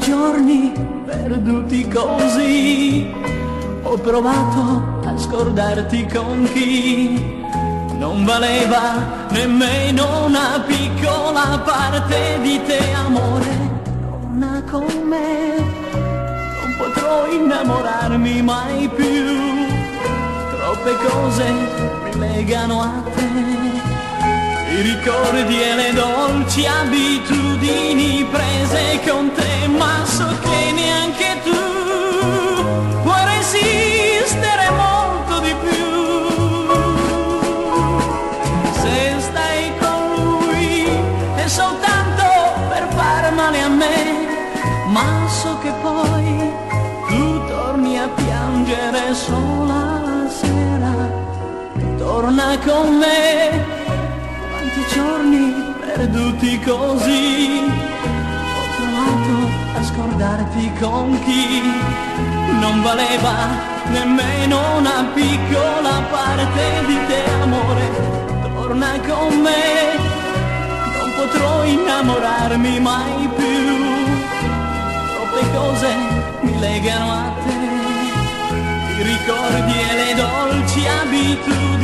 giorni perduti così, ho provato a scordarti con chi non valeva nemmeno una piccola parte di te, amore. Torna con me, non potrò innamorarmi mai più, troppe cose mi legano a te, i ricordi e le dolci abitudini prese con te, ma so che neanche tu puoi resistere molto di più. Se stai con lui è soltanto per far male a me, ma so che poi tu torni a piangere sola la sera. Torna con me, giorni perduti così, ho provato a scordarti con chi non valeva nemmeno una piccola parte di te, amore. Torna con me, non potrò innamorarmi mai più, troppe cose mi legano a te, i ricordi e le dolci abitudini